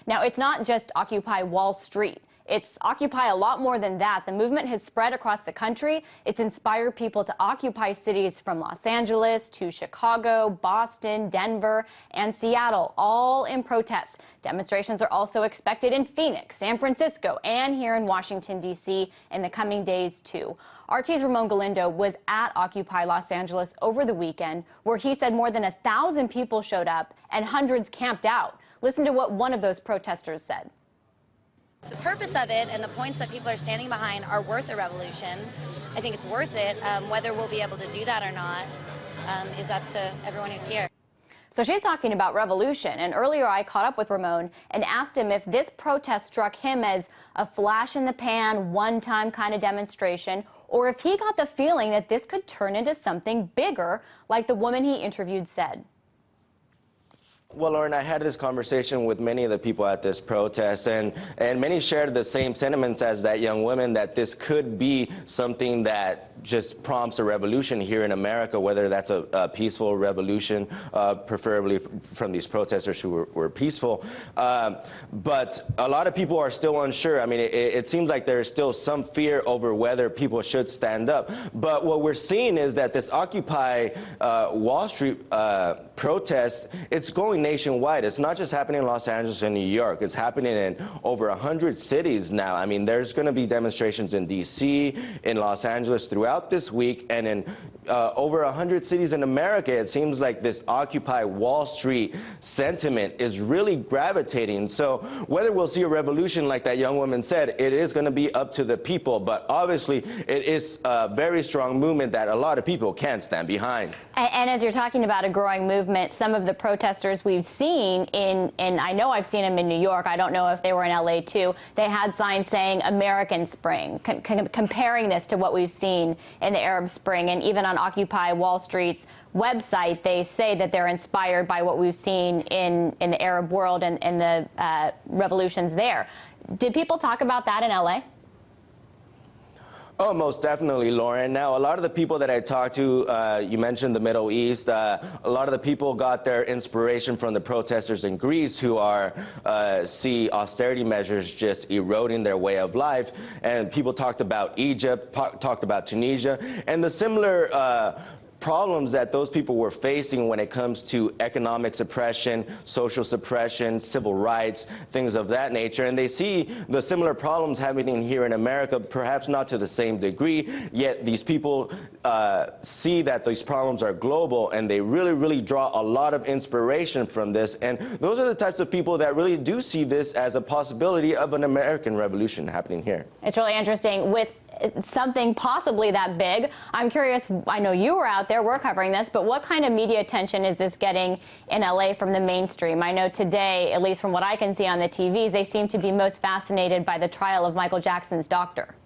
Now, it's not just Occupy Wall Street. It's Occupy a lot more than that. The movement has spread across the country. It's inspired people to occupy cities from Los Angeles to Chicago, Boston, Denver, and Seattle, all in protest. Demonstrations are also expected in Phoenix, San Francisco, and here in Washington, D.C. in the coming days, too. RT's Ramon Galindo was at Occupy Los Angeles over the weekend, where he said more than 1,000 people showed up and hundreds camped out. Listen to what one of those protesters said. The purpose of it and the points that people are standing behind are worth a revolution. I think it's worth it. Whether we'll be able to do that or not is up to everyone who's here. So she's talking about revolution, and earlier I caught up with Ramon and asked him if this protest struck him as a flash in the pan, one-time kind of demonstration, or if he got the feeling that this could turn into something bigger, like the woman he interviewed said. Well, Lauren, I had this conversation with many of the people at this protest, and many shared the same sentiments as that young woman, that this could be something that just prompts a revolution here in America, whether that's a peaceful revolution, preferably from these protesters who were peaceful. But a lot of people are still unsure. I mean, it seems like there's still some fear over whether people should stand up. But what we're seeing is that this Occupy Wall Street protest, it's going nationwide. It's not just happening in Los Angeles and New York. It's happening in over 100 cities now. I mean, there's going to be demonstrations in D.C., in Los Angeles throughout this week, and in over 100 cities in America. It seems like this Occupy Wall Street sentiment is really gravitating. So whether we'll see a revolution like that young woman said, it is going to be up to the people. But obviously, it is a very strong movement that a lot of people can't stand behind. And as you're talking about a growing movement, some of the protesters we've seen and I know I've seen them in New York, I don't know if they were in LA too, they had signs saying American Spring, comparing this to what we've seen in the Arab Spring. And even on Occupy Wall Street's website, they say that they're inspired by what we've seen in the Arab world and the revolutions there. Did people talk about that in LA? Oh, most definitely, Lauren. Now, a lot of the people that I talked to, you mentioned the Middle East, a lot of the people got their inspiration from the protesters in Greece who see austerity measures just eroding their way of life. And people talked about Egypt, talked about Tunisia, and the similar problems that those people were facing when it comes to economic suppression, social suppression, civil rights, things of that nature. And they see the similar problems happening here in America, perhaps not to the same degree, yet these people see that these problems are global, and they really draw a lot of inspiration from this. And those are the types of people that really do see this as a possibility of an American revolution happening here. It's really interesting. With something possibly that big, I'm curious, I know you were out there, we're covering this, but what kind of media attention is this getting in LA from the mainstream? I know today, at least from what I can see on the TVs, they seem to be most fascinated by the trial of Michael Jackson's doctor.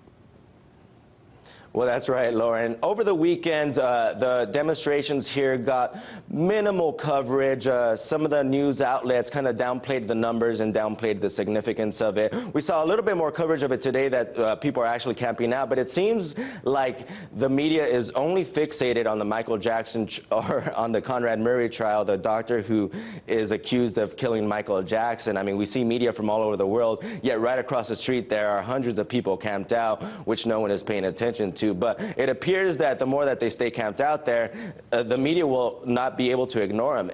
Well, that's right, Lauren. Over the weekend, the demonstrations here got minimal coverage. Some of the news outlets kind of downplayed the numbers and downplayed the significance of it. We saw a little bit more coverage of it today that people are actually camping out, but it seems like the media is only fixated on the Michael Jackson or on the Conrad Murray trial, the doctor who is accused of killing Michael Jackson. I mean, we see media from all over the world, yet right across the street there are hundreds of people camped out, which no one is paying attention to. But it appears that the more that they stay camped out there, the media will not be able to ignore them.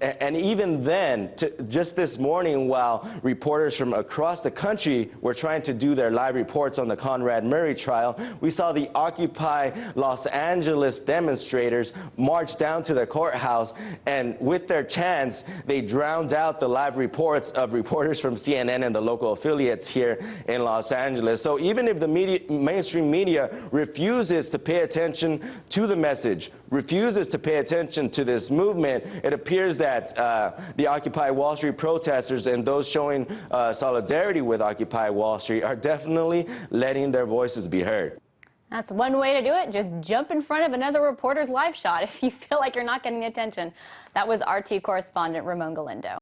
And even then, just this morning, while reporters from across the country were trying to do their live reports on the Conrad Murray trial, we saw the Occupy Los Angeles demonstrators march down to the courthouse, and with their chants, they drowned out the live reports of reporters from CNN and the local affiliates here in Los Angeles. So even if the mainstream media refuses to pay attention to the message, refuses to pay attention to this movement, it appears that the Occupy Wall Street protesters and those showing solidarity with Occupy Wall Street are definitely letting their voices be heard. That's one way to do it. Just jump in front of another reporter's live shot if you feel like you're not getting attention. That was RT correspondent Ramon Galindo.